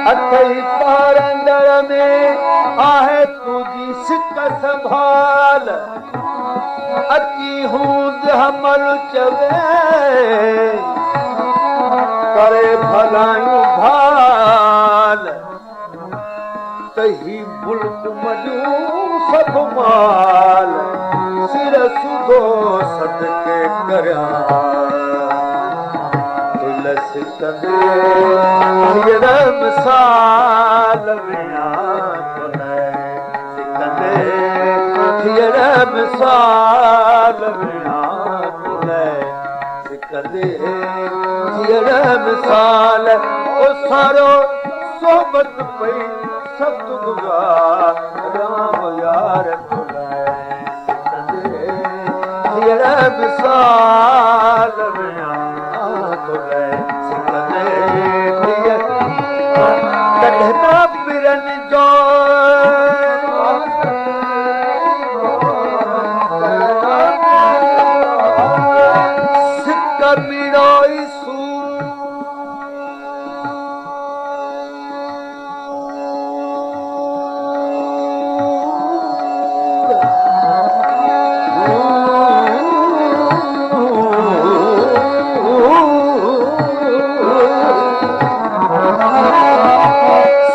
अथई पारंदर में आहे तुझी सिक संभाल अची हूंद हमल चवे करे भलायूं भाल तही मुल्क मजू सब माल सिर सुधो सदके करया मिसाल मिसाल सारो सोबत पई सत राम यार मिसाल बिरन जो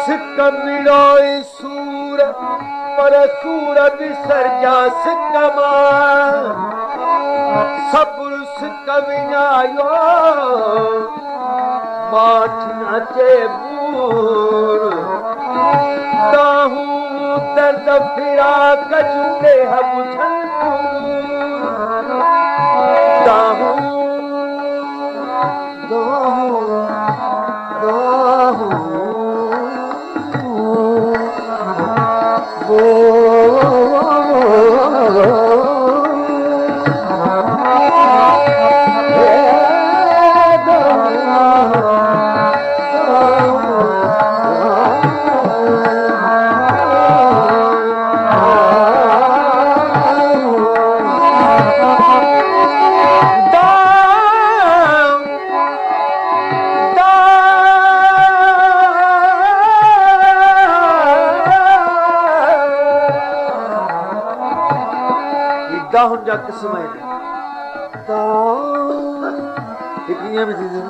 सिक मिड़ोई सूर पर सूर विसर्जा सिक सबुर सिक विञायो माठ नचे बूर ताहूं दर्द फिरा कजूले हम गाहुन जा किस्म आहिनि हिकु ईअं बि थींदी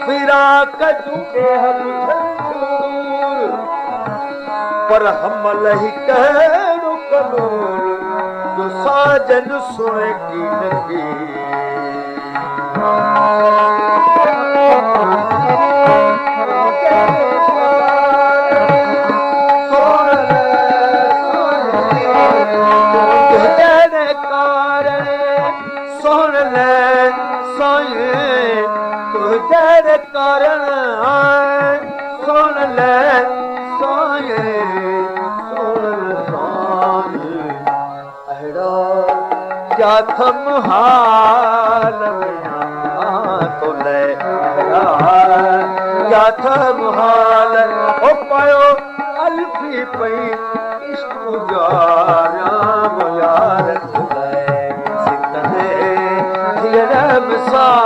फिरा कजू के हम पर हमल ही कहिड़ो कलोल जो साजन सुणे की नकी कारण सुन ले साए सुन साए अहिड़ा क्या थम हाल तो ले क्या थम हाल ओ पायो अल्फी पई इश्क गुजाराम यार तुले सिकंदे थियर मिसाल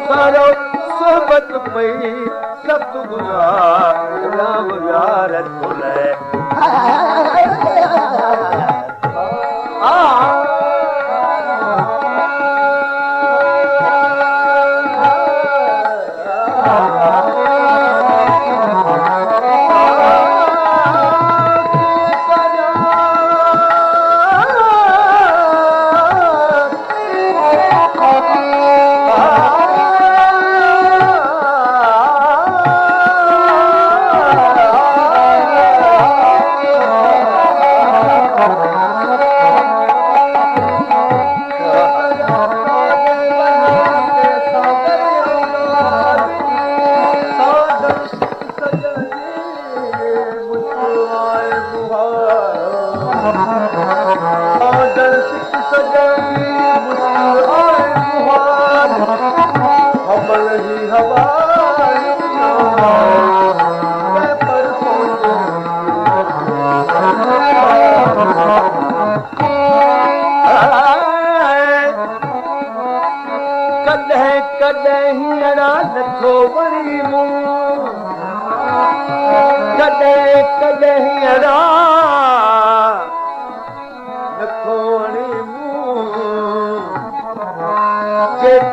सारो सोबत पई सत गुज़ार राम यार तुले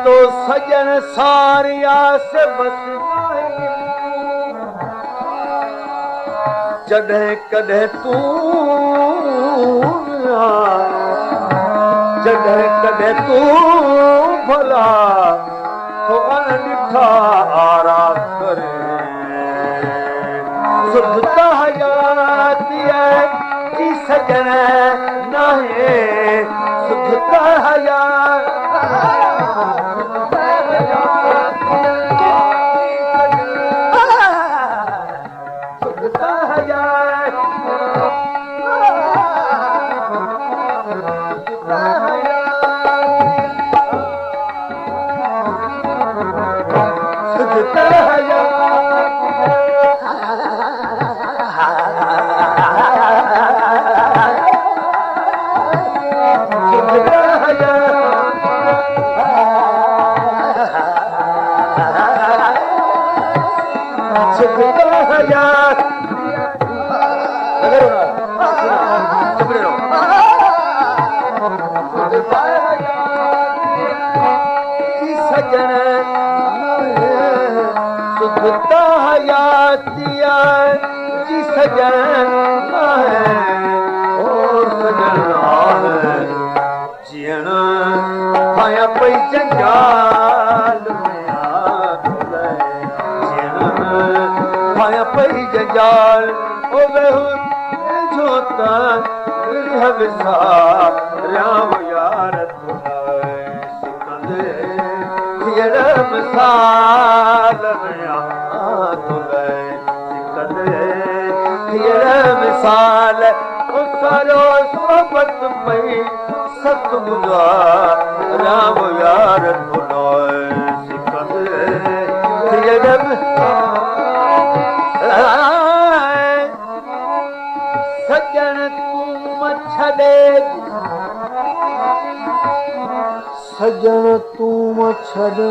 तो सजन सारिया से बस जॾहिं कॾहिं तूं जॾहिं कॾहिं तूं भला तो अनॾिठा आरा करे सुठता हयाती की सजन नाहे सुठता हयात राम यार मिसाल मिसाल सारो सोबत पई सत गुज़ार राम यार सजन तूं छॾे सजन तूं छॾे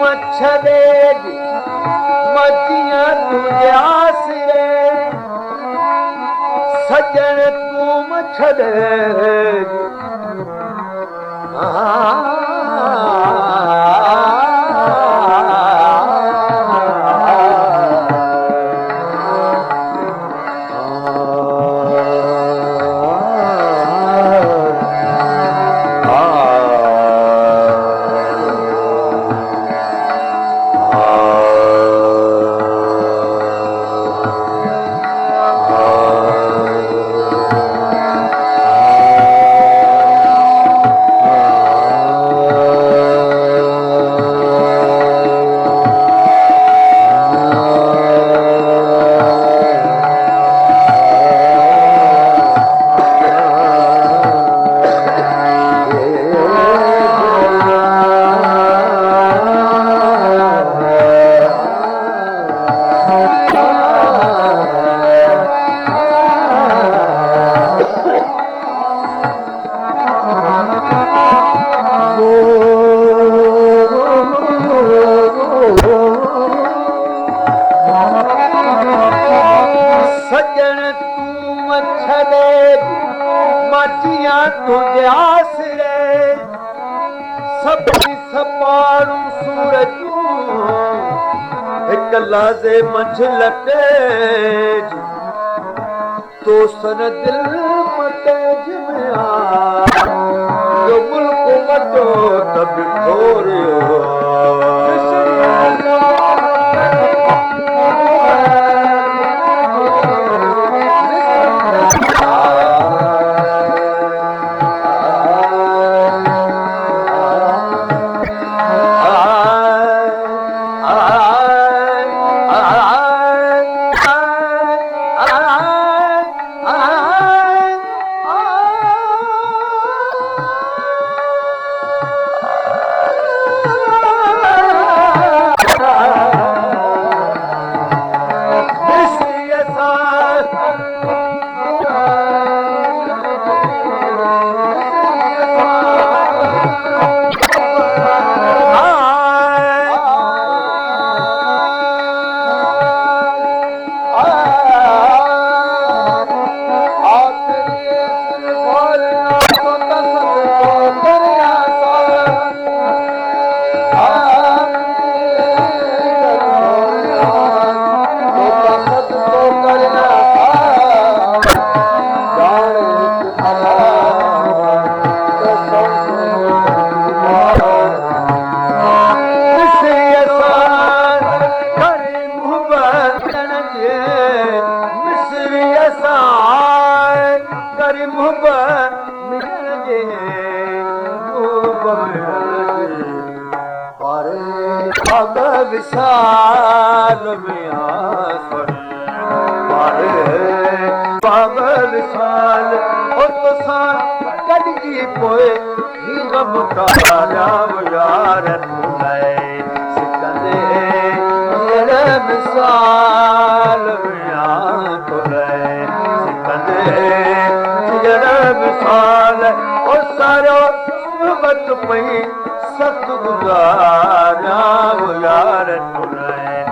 मच्छरे मजिया तुझे आसरे सजन तू मच्छरे सजन तू मच्छरे मजिया तुझे आसरे सभी सपारू सूरज एक लाज़े मंझ लटे तो सन दिल मटे जिमिया जो मुल्क मटो तब छोरियो विशाल में आसर बाबा विशाल हो तो कॾी पोइ ही मुतारा यार तुलाए सिकंदे विशाल में तुलाए सिकंदे विशाल और सारो मत पई सत गुज़ारा यार तुलाए